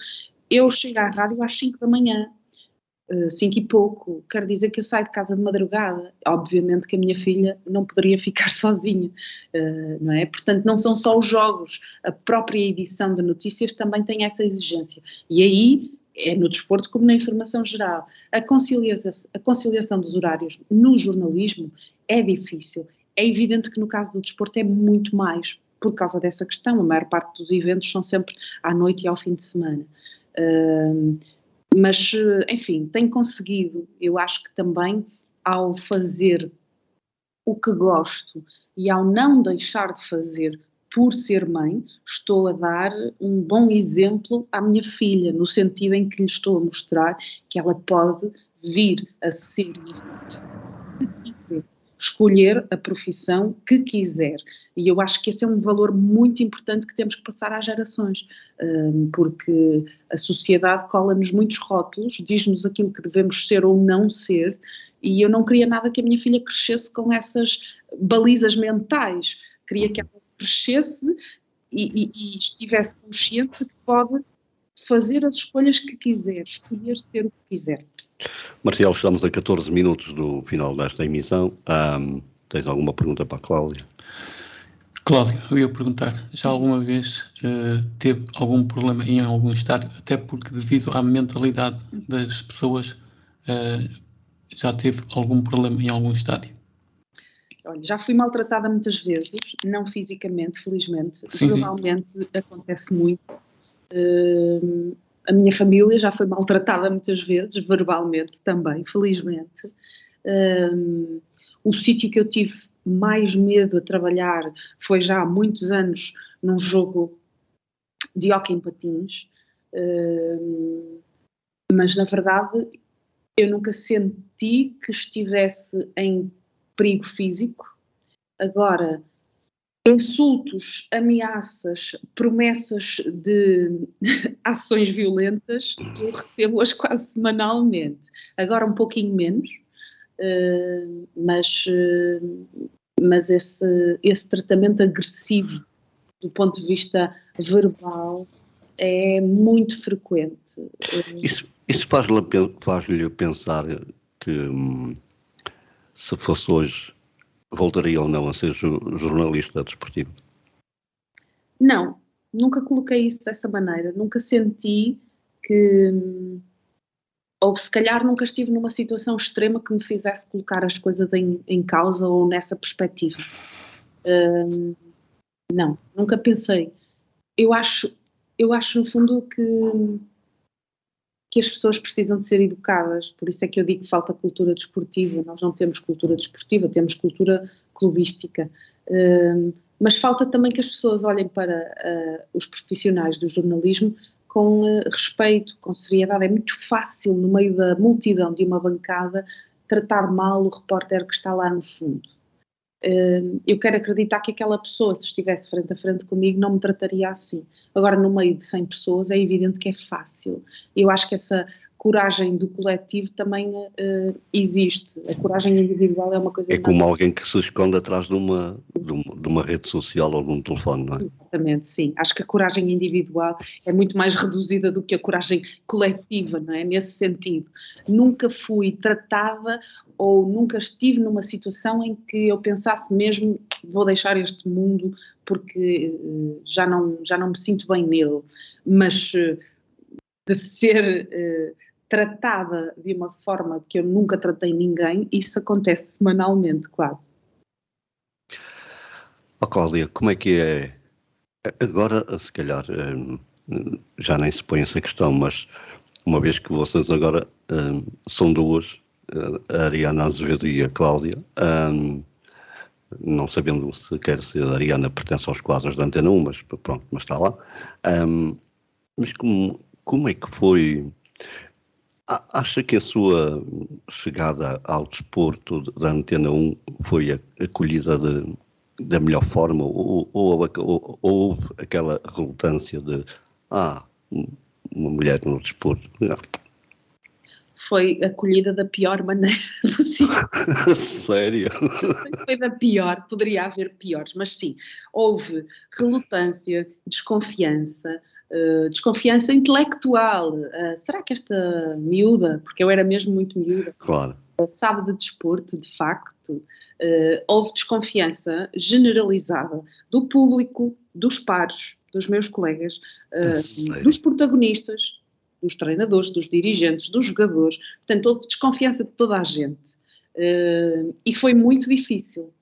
eu chego à rádio às 5 da manhã, 5 e pouco, quer dizer que eu saio de casa de madrugada. Obviamente que a minha filha não poderia ficar sozinha, não é? Portanto, não são só os jogos, a própria edição de notícias também tem essa exigência. E aí, é no desporto como na informação geral. A conciliação dos horários no jornalismo é difícil. É evidente que no caso do desporto é muito mais, por causa dessa questão. A maior parte dos eventos são sempre à noite e ao fim de semana. Mas, enfim, tenho conseguido, eu acho que também, ao fazer o que gosto e ao não deixar de fazer por ser mãe, estou a dar um bom exemplo à minha filha, no sentido em que lhe estou a mostrar que ela pode vir a ser e fazer, escolher a profissão que quiser. E eu acho que esse é um valor muito importante que temos que passar às gerações, porque a sociedade cola-nos muitos rótulos, diz-nos aquilo que devemos ser ou não ser, e eu não queria nada que a minha filha crescesse com essas balizas mentais. Queria que ela crescesse e estivesse consciente de que pode fazer as escolhas que quiser, escolher ser o que quiser. Marcial, estamos a 14 minutos do final desta emissão. Tens alguma pergunta para a Cláudia? Cláudio, eu ia perguntar, já alguma vez teve algum problema em algum estádio? Até porque devido à mentalidade das pessoas, já teve algum problema em algum estádio? Olha, já fui maltratada muitas vezes, não fisicamente, felizmente. Sim, sim. Verbalmente acontece muito. A minha família já foi maltratada muitas vezes, verbalmente também, felizmente. O sítio que eu tive mais medo a trabalhar foi já há muitos anos num jogo de hóquei em patins, mas na verdade eu nunca senti que estivesse em perigo físico. Agora, insultos, ameaças, promessas de ações violentas, eu recebo-as quase semanalmente. Agora um pouquinho menos, mas esse tratamento agressivo do ponto de vista verbal é muito frequente. Isso faz-lhe pensar que se fosse hoje voltaria ou não a ser jornalista desportivo? Não, nunca coloquei isso dessa maneira, nunca senti que, ou se calhar nunca estive numa situação extrema que me fizesse colocar as coisas em causa ou nessa perspectiva. Não, nunca pensei. Eu acho no fundo que as pessoas precisam de ser educadas, por isso é que eu digo que falta cultura desportiva. Nós não temos cultura desportiva, temos cultura clubística, mas falta também que as pessoas olhem para os profissionais do jornalismo com respeito, com seriedade. É muito fácil, no meio da multidão de uma bancada, tratar mal o repórter que está lá no fundo. Eu quero acreditar que aquela pessoa, se estivesse frente a frente comigo, não me trataria assim. Agora, no meio de 100 pessoas, é evidente que é fácil. Eu acho que essa coragem do coletivo também existe. A coragem individual é uma coisa... É como alguém que se esconde atrás de uma rede social ou de um telefone, não é? Exatamente, sim. Acho que a coragem individual é muito mais reduzida do que a coragem coletiva, não é? Nesse sentido. Nunca fui tratada ou nunca estive numa situação em que eu pensasse mesmo, vou deixar este mundo porque já não me sinto bem nele. Mas de ser tratada de uma forma que eu nunca tratei ninguém, isso acontece semanalmente, quase. Cláudia, como é que é? Agora, se calhar, já nem se põe essa questão, mas uma vez que vocês agora são duas, a Ariana Azevedo e a Cláudia, não sabendo sequer se a Ariana pertence aos quadros da Antena 1, mas pronto, mas está lá. Mas como é que foi? Acha que a sua chegada ao desporto da Antena 1 foi acolhida da melhor forma ou houve aquela relutância de uma mulher no desporto? Foi acolhida da pior maneira possível. Sério? Foi da pior, poderia haver piores, mas sim, houve relutância, desconfiança, desconfiança intelectual. Será que esta miúda, porque eu era mesmo muito miúda, claro, sabe de desporto, de facto? Houve desconfiança generalizada do público, dos pares, dos meus colegas, dos protagonistas, dos treinadores, dos dirigentes, dos jogadores. Portanto, houve desconfiança de toda a gente. E foi muito difícil,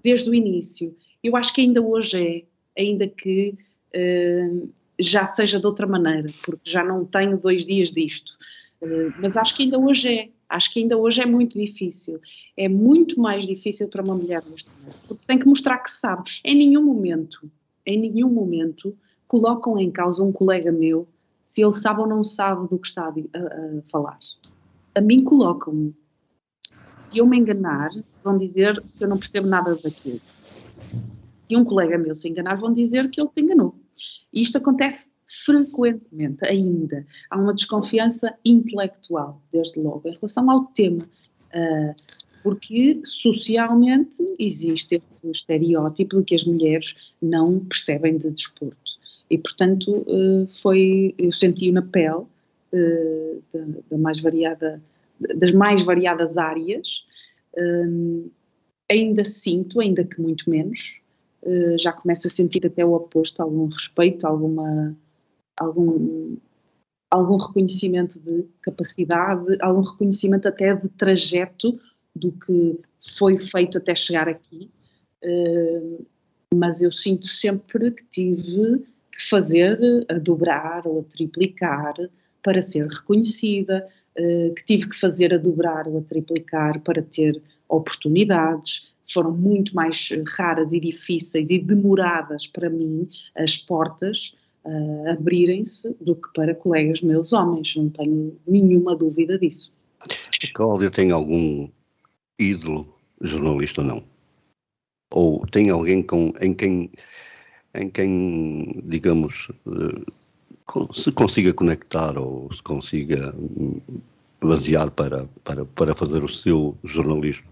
desde o início. Eu acho que ainda hoje ainda que já seja de outra maneira, porque já não tenho 2 dias disto. Mas acho que ainda hoje é muito difícil. É muito mais difícil para uma mulher neste momento, porque tem que mostrar que sabe. Em nenhum momento colocam em causa um colega meu se ele sabe ou não sabe do que está a falar. A mim colocam-me. Se eu me enganar, vão dizer que eu não percebo nada daquilo. Se um colega meu se enganar, vão dizer que ele te enganou. E isto acontece frequentemente ainda. Há uma desconfiança intelectual, desde logo, em relação ao tema. Porque socialmente existe esse estereótipo de que as mulheres não percebem de desporto. E, portanto, eu senti-o na pele das mais variadas áreas. Ainda sinto, ainda que muito menos, já começo a sentir até o oposto, algum respeito, algum reconhecimento de capacidade, algum reconhecimento até de trajeto do que foi feito até chegar aqui. Mas eu sinto sempre que tive que fazer a dobrar ou a triplicar para ser reconhecida, que tive que fazer a dobrar ou a triplicar para ter oportunidades. Foram muito mais raras e difíceis e demoradas para mim as portas abrirem-se do que para colegas meus homens, não tenho nenhuma dúvida disso. Cláudia, tem algum ídolo jornalista ou não? Ou tem alguém em quem, digamos, se consiga conectar ou se consiga basear para fazer o seu jornalismo?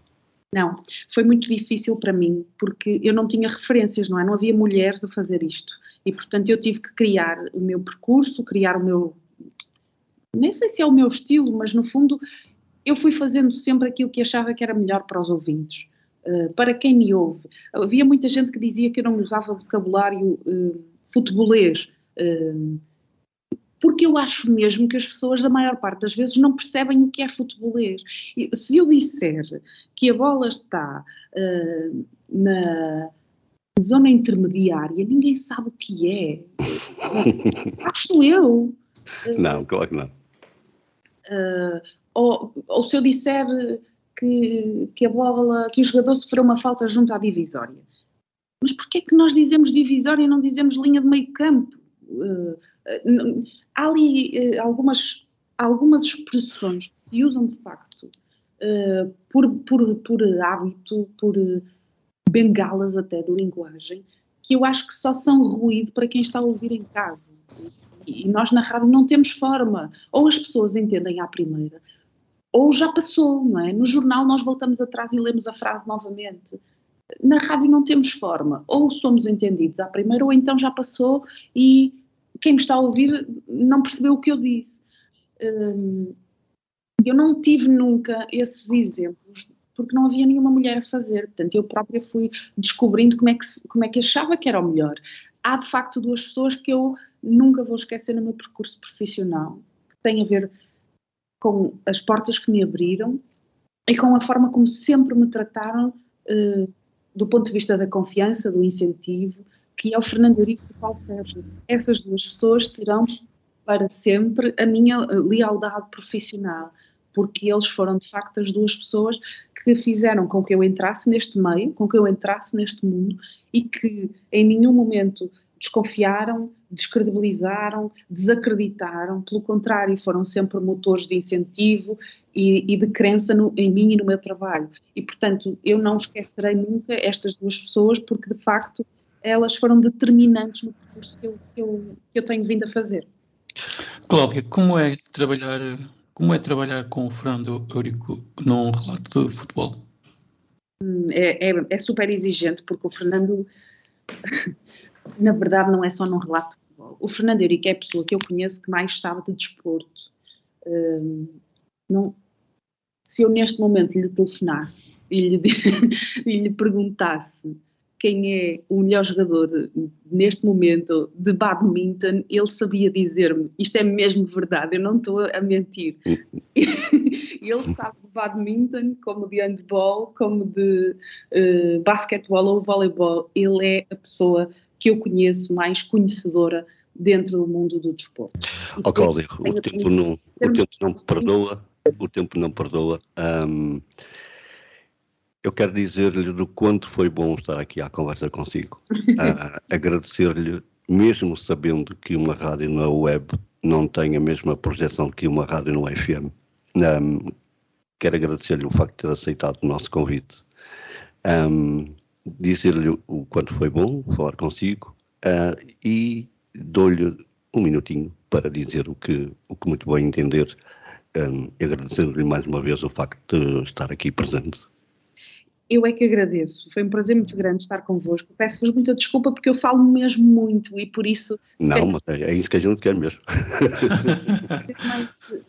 Não, foi muito difícil para mim, porque eu não tinha referências, não é? Não havia mulheres a fazer isto. E, portanto, eu tive que criar o meu percurso, criar o meu... Nem sei se é o meu estilo, mas, no fundo, eu fui fazendo sempre aquilo que achava que era melhor para os ouvintes. Para quem me ouve. Havia muita gente que dizia que eu não usava vocabulário futebolês, porque eu acho mesmo que as pessoas, da maior parte das vezes, não percebem o que é futebolês. E se eu disser que a bola está na zona intermediária, ninguém sabe o que é. Acho eu. Não, claro que não. Ou se eu disser que a bola, que o jogador sofreu uma falta junto à divisória. Mas porquê é que nós dizemos divisória e não dizemos linha de meio campo? Há ali algumas expressões que se usam de facto por hábito, por bengalas até de linguagem, que eu acho que só são ruído para quem está a ouvir em casa. E nós na rádio não temos forma. Ou as pessoas entendem à primeira, ou já passou, não é? No jornal nós voltamos atrás e lemos a frase novamente. Na rádio não temos forma. Ou somos entendidos à primeira, ou então já passou e quem me está a ouvir não percebeu o que eu disse. Eu não tive nunca esses exemplos, porque não havia nenhuma mulher a fazer. Portanto, eu própria fui descobrindo como é que achava que era o melhor. Há, de facto, duas pessoas que eu nunca vou esquecer no meu percurso profissional, que têm a ver com as portas que me abriram e com a forma como sempre me trataram do ponto de vista da confiança, do incentivo, que é o Fernando Eurico e o Paulo Sérgio. Essas duas pessoas terão para sempre a minha lealdade profissional, porque eles foram de facto as duas pessoas que fizeram com que eu entrasse neste meio, com que eu entrasse neste mundo e que em nenhum momento desconfiaram, descredibilizaram, desacreditaram, pelo contrário, foram sempre motores de incentivo e de crença em mim e no meu trabalho. E, portanto, eu não esquecerei nunca estas duas pessoas, porque, de facto, elas foram determinantes no percurso que eu tenho vindo a fazer. Cláudia, como é trabalhar com o Fernando Eurico num relato de futebol? É super exigente, porque o Fernando... Na verdade, não é só num relato de futebol. O Fernando Eurico é a pessoa que eu conheço que mais sabe de desporto. Se eu neste momento lhe telefonasse e lhe perguntasse quem é o melhor jogador neste momento de badminton, ele sabia dizer-me, isto é mesmo verdade, eu não estou a mentir. Ele sabe de badminton, como de handball, como de basquetebol ou voleibol. Ele é a pessoa que eu conheço mais conhecedora dentro do mundo do desporto. Cláudia, o tempo não perdoa. Eu quero dizer-lhe do quanto foi bom estar aqui à conversa consigo. Agradecer-lhe, mesmo sabendo que uma rádio na web não tem a mesma projeção que uma rádio no FM. Quero agradecer-lhe o facto de ter aceitado o nosso convite. Dizer-lhe o quanto foi bom falar consigo e dou-lhe um minutinho para dizer o que muito bem entender, agradecendo-lhe mais uma vez o facto de estar aqui presente. Eu é que agradeço, foi um prazer muito grande estar convosco. Peço-vos muita desculpa porque eu falo mesmo muito e por isso... Não, mas é isso que a gente quer mesmo.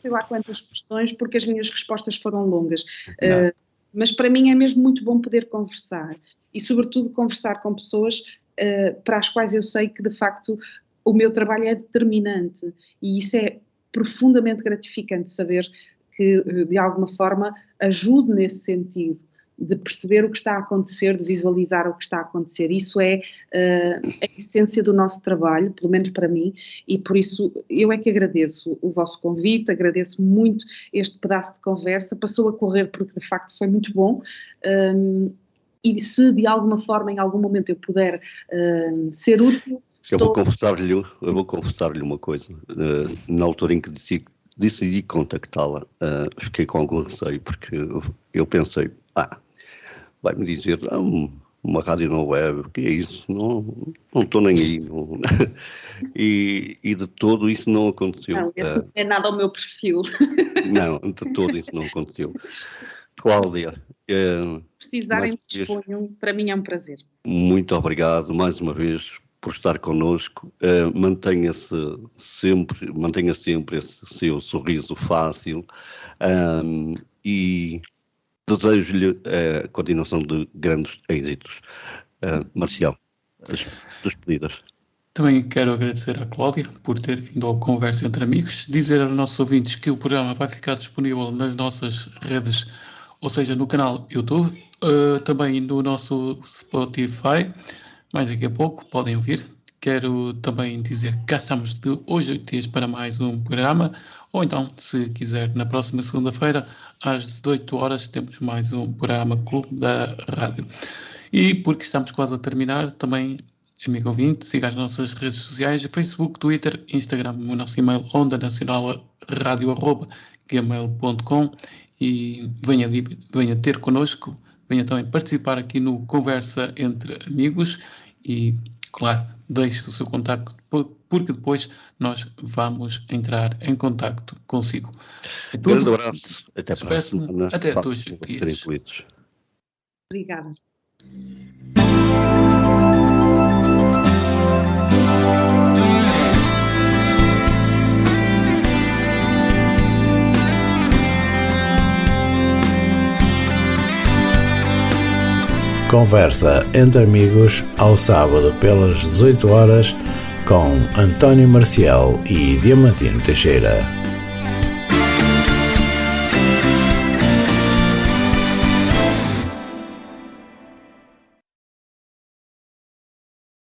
Sei lá quantas questões, porque as minhas respostas foram longas. Mas para mim é mesmo muito bom poder conversar e, sobretudo, conversar com pessoas para as quais eu sei que, de facto, o meu trabalho é determinante, e isso é profundamente gratificante, saber que, de alguma forma, ajude nesse sentido, de perceber o que está a acontecer, de visualizar o que está a acontecer. Isso é a essência do nosso trabalho, pelo menos para mim, e por isso eu é que agradeço o vosso convite, agradeço muito este pedaço de conversa, passou a correr porque de facto foi muito bom, e se de alguma forma, em algum momento eu puder ser útil... Eu vou confessar-lhe uma coisa. Na altura em que decidi contactá-la, fiquei com algum receio, porque eu pensei, vai-me dizer, uma rádio na web, o que é isso? Não estou nem aí. Não. E de todo isso não aconteceu. Não, não é nada ao meu perfil. Não, de todo isso não aconteceu. Cláudia, precisarem de disponham, para mim é um prazer. Muito obrigado mais uma vez por estar connosco. Mantenha sempre esse seu sorriso fácil, e desejo-lhe a continuação de grandes êxitos. Marcial, as despedidas. Também quero agradecer à Cláudia por ter vindo ao Conversa Entre Amigos, dizer aos nossos ouvintes que o programa vai ficar disponível nas nossas redes, ou seja, no canal YouTube, também no nosso Spotify, mais daqui a pouco, podem ouvir. Quero também dizer que cá estamos de hoje a 8 dias para mais um programa, ou então, se quiser, na próxima segunda-feira, às 18 horas, temos mais um programa Clube da Rádio. E porque estamos quase a terminar, também, amigo ouvinte, siga as nossas redes sociais, Facebook, Twitter, Instagram, o nosso e-mail ondanacionalradio@gmail.com, e venha ter connosco, venha também participar aqui no Conversa Entre Amigos e, claro, deixe o seu contacto, porque depois nós vamos entrar em contacto consigo. É tudo. Grande abraço. Até para a semana. Até 2 dias. Obrigada. Conversa Entre Amigos, ao sábado pelas 18 horas, com António Marcial e Diamantino Teixeira.